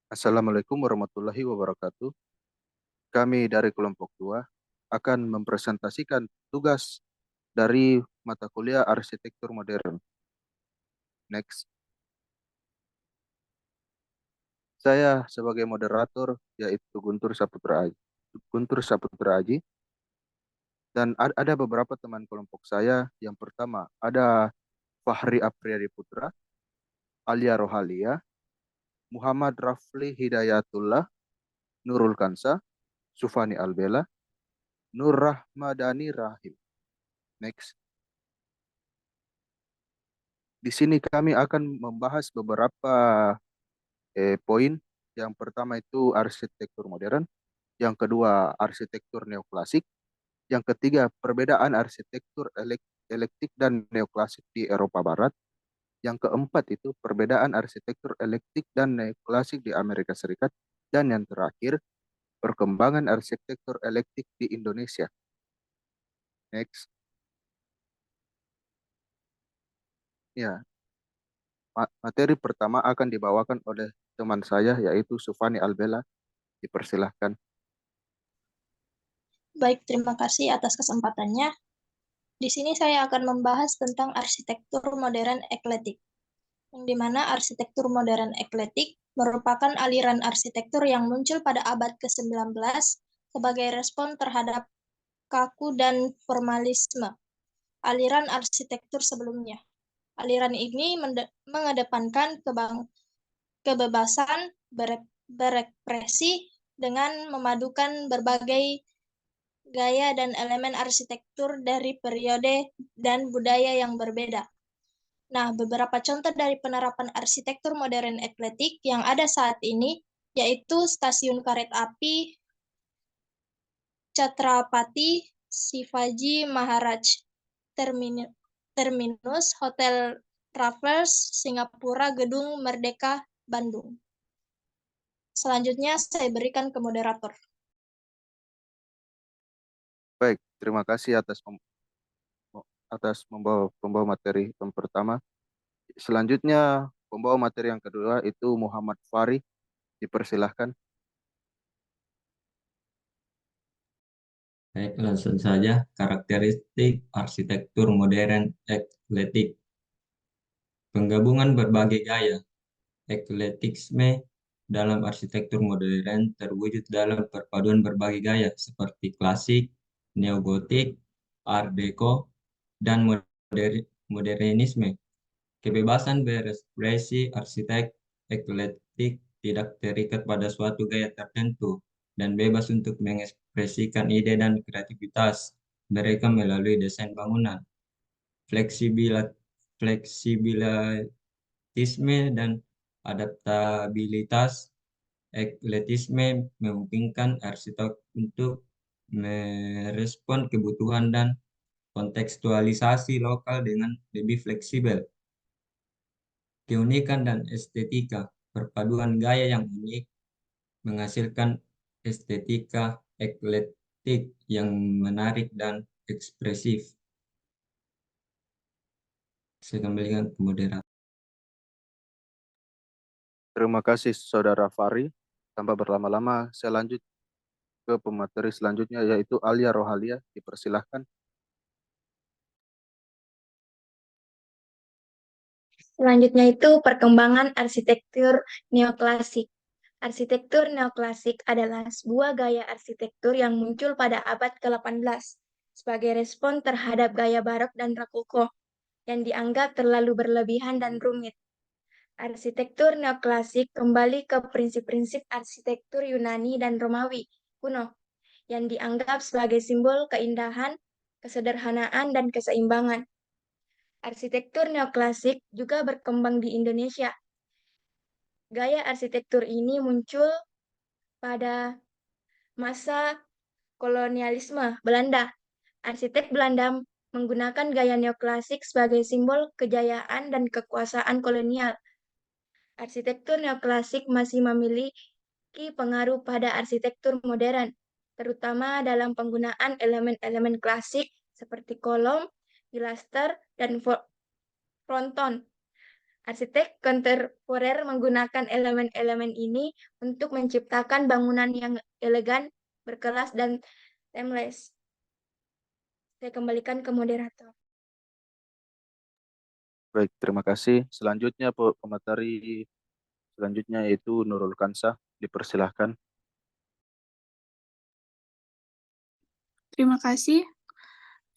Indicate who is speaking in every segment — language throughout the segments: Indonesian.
Speaker 1: Assalamualaikum warahmatullahi wabarakatuh. Kami dari kelompok 2 akan mempresentasikan tugas dari mata kuliah Arsitektur Modern. Next. Saya sebagai moderator yaitu Guntur Saputra Aji, dan ada beberapa teman kelompok saya. Yang pertama ada Fahri Apriyadi Putra, Alia Rohalia, Muhammad Rafli Hidayatullah, Nurul Kansa, Sufani Albela, Nur Rahmadani Rahim. Next. Di sini kami akan membahas beberapa poin. Yang pertama itu arsitektur modern, yang kedua arsitektur neoklasik, yang ketiga perbedaan arsitektur eklektik dan neoklasik di Eropa Barat, yang keempat itu perbedaan arsitektur eklektik dan neoklasik di Amerika Serikat, dan yang terakhir perkembangan arsitektur eklektik di Indonesia. Next. Ya, materi pertama akan dibawakan oleh teman saya yaitu Sufani Albela. Dipersilahkan.
Speaker 2: Baik, terima kasih atas kesempatannya. Di sini saya akan membahas tentang arsitektur modern eklektik, yang di mana arsitektur modern eklektik merupakan aliran arsitektur yang muncul pada abad ke-19 sebagai respon terhadap kaku dan formalisme aliran arsitektur sebelumnya. Aliran ini mengedepankan kebebasan berekspresi dengan memadukan berbagai gaya dan elemen arsitektur dari periode dan budaya yang berbeda. Nah, beberapa contoh dari penerapan arsitektur modern eklektik yang ada saat ini yaitu stasiun karet api Chhatrapati Shivaji Maharaj Terminus, Hotel Raffles, Singapura, Gedung Merdeka, Bandung. Selanjutnya saya berikan ke moderator.
Speaker 1: Baik, terima kasih atas pembawa materi yang pertama. Selanjutnya pembawa materi yang kedua itu Muhammad Fari. Dipersilahkan.
Speaker 3: Baik, langsung saja. Karakteristik arsitektur modern eklektik. Penggabungan berbagai gaya. Eklektisme dalam arsitektur modern terwujud dalam perpaduan berbagai gaya seperti klasik, neogotik, art deco, dan modernisme. Kebebasan berekspresi arsitek eklektik tidak terikat pada suatu gaya tertentu dan bebas untuk mengekspresikan ide dan kreativitas mereka melalui desain bangunan. Fleksibilitisme dan adaptabilitas eklektisme memungkinkan arsitek untuk merespon kebutuhan dan kontekstualisasi lokal dengan lebih fleksibel. Keunikan dan estetika, perpaduan gaya yang unik menghasilkan estetika eklektik yang menarik dan ekspresif. Saya kembalikan ke moderator.
Speaker 1: Terima kasih Saudara Fari. Tanpa berlama-lama, saya lanjut ke pemateri selanjutnya yaitu Alia Rohalia. Dipersilahkan.
Speaker 4: Selanjutnya itu perkembangan arsitektur neoklasik. Arsitektur neoklasik adalah sebuah gaya arsitektur yang muncul pada abad ke-18 sebagai respon terhadap gaya barok dan rokoko yang dianggap terlalu berlebihan dan rumit. Arsitektur neoklasik kembali ke prinsip-prinsip arsitektur Yunani dan Romawi kuno yang dianggap sebagai simbol keindahan, kesederhanaan, dan keseimbangan. Arsitektur neoklasik juga berkembang di Indonesia. Gaya arsitektur ini muncul pada masa kolonialisme Belanda. Arsitek Belanda menggunakan gaya neoklasik sebagai simbol kejayaan dan kekuasaan kolonial. Arsitektur neoklasik masih memiliki pengaruh pada arsitektur modern, terutama dalam penggunaan elemen-elemen klasik seperti kolom, pilaster, dan fronton. Arsitek kontemporer menggunakan elemen-elemen ini untuk menciptakan bangunan yang elegan, berkelas, dan timeless. Saya kembalikan ke moderator.
Speaker 1: Baik, terima kasih. Selanjutnya pemateri selanjutnya yaitu Nurul Kansa. Dipersilahkan.
Speaker 5: Terima kasih.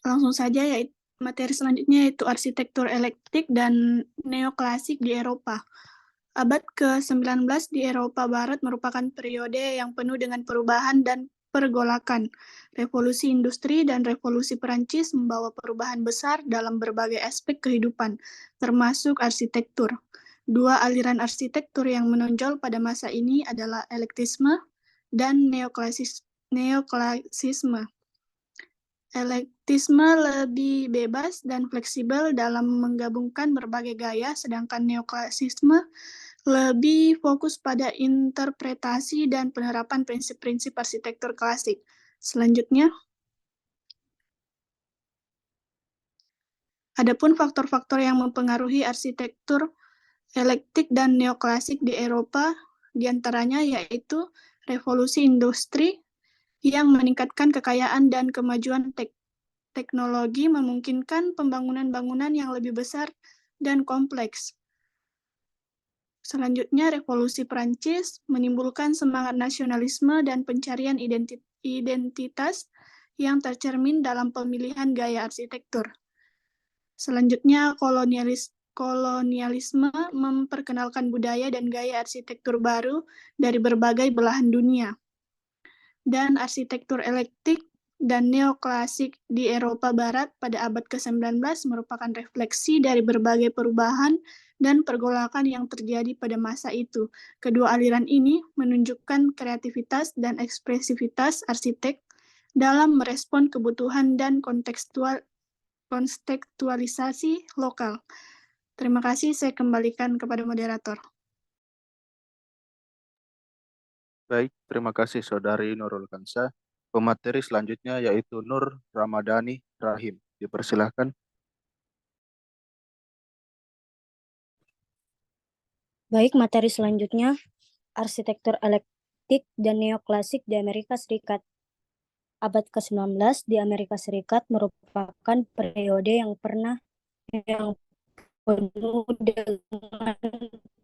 Speaker 5: Langsung saja, yaitu materi selanjutnya yaitu arsitektur eklektik dan neoklasik di Eropa. Abad ke-19 di Eropa Barat merupakan periode yang penuh dengan perubahan dan pergolakan. Revolusi industri dan revolusi Perancis membawa perubahan besar dalam berbagai aspek kehidupan, termasuk arsitektur. Dua aliran arsitektur yang menonjol pada masa ini adalah eklektisme dan neoklasisme. Eklektisme lebih bebas dan fleksibel dalam menggabungkan berbagai gaya, sedangkan neoklasisme lebih fokus pada interpretasi dan penerapan prinsip-prinsip arsitektur klasik. Selanjutnya, adapun faktor-faktor yang mempengaruhi arsitektur eklektik dan neoklasik di Eropa, diantaranya yaitu revolusi industri yang meningkatkan kekayaan dan kemajuan teknologi memungkinkan pembangunan bangunan yang lebih besar dan kompleks. Selanjutnya, revolusi Prancis menimbulkan semangat nasionalisme dan pencarian identitas yang tercermin dalam pemilihan gaya arsitektur. Selanjutnya, kolonialisme memperkenalkan budaya dan gaya arsitektur baru dari berbagai belahan dunia. Dan arsitektur eklektik dan neoklasik di Eropa Barat pada abad ke-19 merupakan refleksi dari berbagai perubahan dan pergolakan yang terjadi pada masa itu. Kedua aliran ini menunjukkan kreativitas dan ekspresivitas arsitek dalam merespon kebutuhan dan kontekstualisasi lokal. Terima kasih, saya kembalikan kepada moderator.
Speaker 1: Baik, terima kasih Saudari Nurul Kansa. Pemateri selanjutnya yaitu Nur Ramadhani Rahim. Dipersilahkan.
Speaker 6: Baik, materi selanjutnya arsitektur eklektik dan neoklasik di Amerika Serikat. Abad ke-19 di Amerika Serikat merupakan periode yang penuh dengan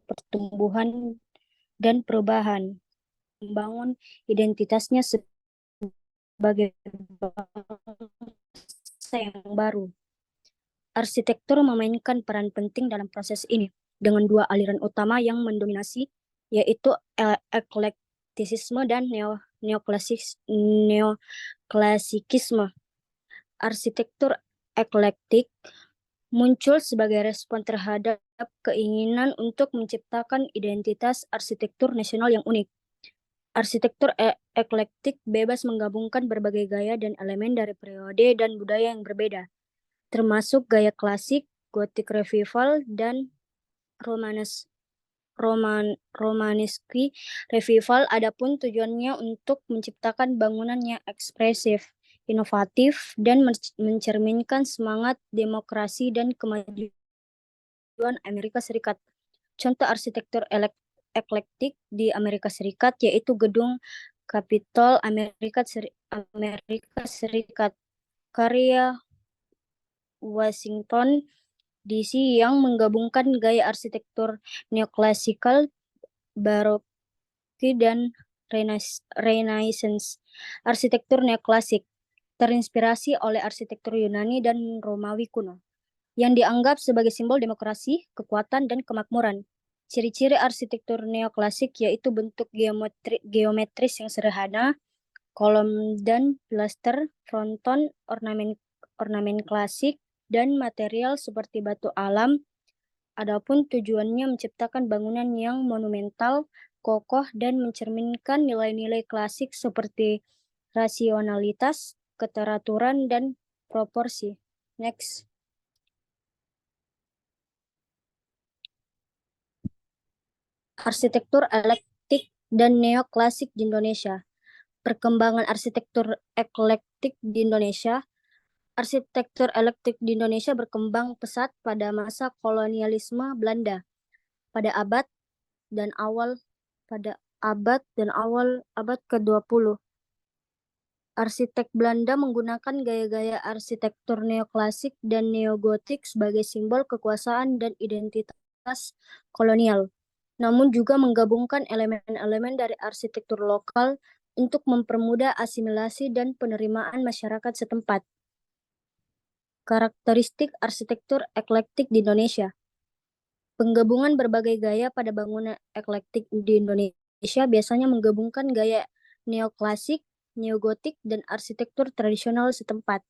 Speaker 6: pertumbuhan dan perubahan, membangun identitasnya sebagai bangsa yang baru. Arsitektur memainkan peran penting dalam proses ini, dengan dua aliran utama yang mendominasi, yaitu eklektisisme dan neoklasikisme. Arsitektur eklektik muncul sebagai respon terhadap keinginan untuk menciptakan identitas arsitektur nasional yang unik. Arsitektur eklektik bebas menggabungkan berbagai gaya dan elemen dari periode dan budaya yang berbeda, termasuk gaya klasik, Gothic Revival, dan Romanesque Revival. Adapun tujuannya untuk menciptakan bangunan yang ekspresif, inovatif, dan mencerminkan semangat demokrasi dan kemajuan Amerika Serikat. Contoh arsitektur eklektik di Amerika Serikat yaitu gedung Capitol Amerika Serikat karya Washington DC yang menggabungkan gaya arsitektur neoklasikal, barok, dan Renaissance. Arsitektur neoklasik terinspirasi oleh arsitektur Yunani dan Romawi kuno, yang dianggap sebagai simbol demokrasi, kekuatan, dan kemakmuran. Ciri-ciri arsitektur neoklasik yaitu bentuk geometris yang sederhana, kolom dan pilaster, fronton, ornamen klasik, dan material seperti batu alam. Adapun tujuannya menciptakan bangunan yang monumental, kokoh, dan mencerminkan nilai-nilai klasik seperti rasionalitas, keteraturan, dan proporsi. Next. Arsitektur eklektik dan neoklasik di Indonesia. Perkembangan arsitektur eklektik di Indonesia. Arsitektur eklektik di Indonesia berkembang pesat pada masa kolonialisme Belanda. pada abad dan awal abad ke-20. Arsitek Belanda menggunakan gaya-gaya arsitektur neoklasik dan neogotik sebagai simbol kekuasaan dan identitas kolonial, namun juga menggabungkan elemen-elemen dari arsitektur lokal untuk mempermudah asimilasi dan penerimaan masyarakat setempat. Karakteristik arsitektur eklektik di Indonesia. Penggabungan berbagai gaya pada bangunan eklektik di Indonesia biasanya menggabungkan gaya neoklasik, neogotik, dan arsitektur tradisional setempat.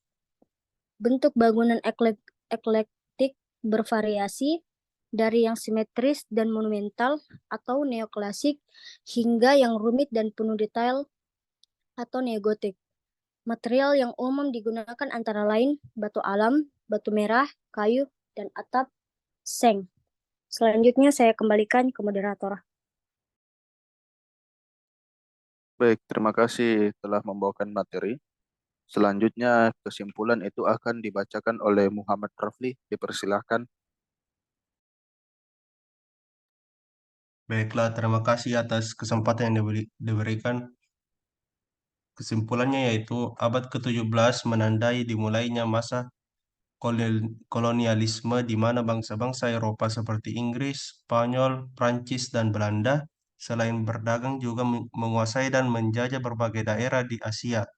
Speaker 6: Bentuk bangunan eklektik bervariasi dari yang simetris dan monumental atau neoklasik hingga yang rumit dan penuh detail atau neogotik. Material yang umum digunakan antara lain batu alam, batu merah, kayu, dan atap seng. Selanjutnya saya kembalikan ke moderator.
Speaker 1: Baik, terima kasih telah membawakan materi. Selanjutnya kesimpulan itu akan dibacakan oleh Muhammad Rafli. Dipersilahkan.
Speaker 7: Baiklah, terima kasih atas kesempatan yang diberikan. Kesimpulannya yaitu abad ke-17 menandai dimulainya masa kolonialisme di mana bangsa-bangsa Eropa seperti Inggris, Spanyol, Prancis, dan Belanda selain berdagang juga menguasai dan menjajah berbagai daerah di Asia,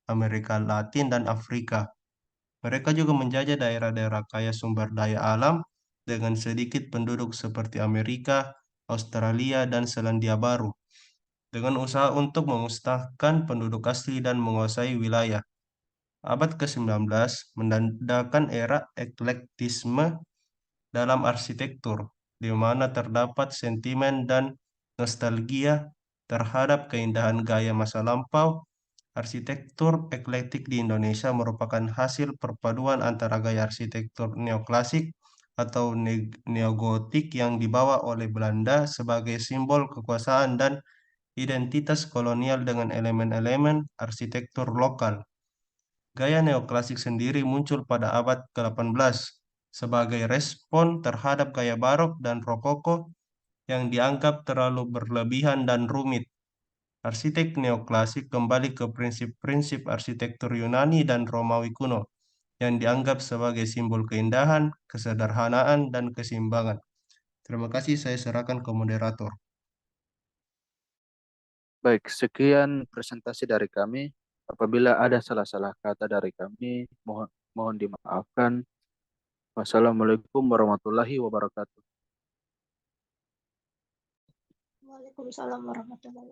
Speaker 7: Amerika Latin, dan Afrika. Mereka juga menjajah daerah-daerah kaya sumber daya alam dengan sedikit penduduk seperti Amerika, Australia, dan Selandia Baru, dengan usaha untuk memusnahkan penduduk asli dan menguasai wilayah. Abad ke-19 menandakan era eklektisme dalam arsitektur, di mana terdapat sentimen dan nostalgia terhadap keindahan gaya masa lampau. Arsitektur eklektik di Indonesia merupakan hasil perpaduan antara gaya arsitektur neoklasik atau neogotik yang dibawa oleh Belanda sebagai simbol kekuasaan dan identitas kolonial dengan elemen-elemen arsitektur lokal. Gaya neoklasik sendiri muncul pada abad ke-18 sebagai respon terhadap gaya barok dan rokoko yang dianggap terlalu berlebihan dan rumit. Arsitek neoklasik kembali ke prinsip-prinsip arsitektur Yunani dan Romawi kuno yang dianggap sebagai simbol keindahan, kesederhanaan, dan keseimbangan. Terima kasih, saya serahkan ke moderator.
Speaker 1: Baik, sekian presentasi dari kami. Apabila ada salah-salah kata dari kami, mohon dimaafkan. Wassalamualaikum warahmatullahi wabarakatuh.
Speaker 2: Waalaikumsalam warahmatullahi wabarakatuh.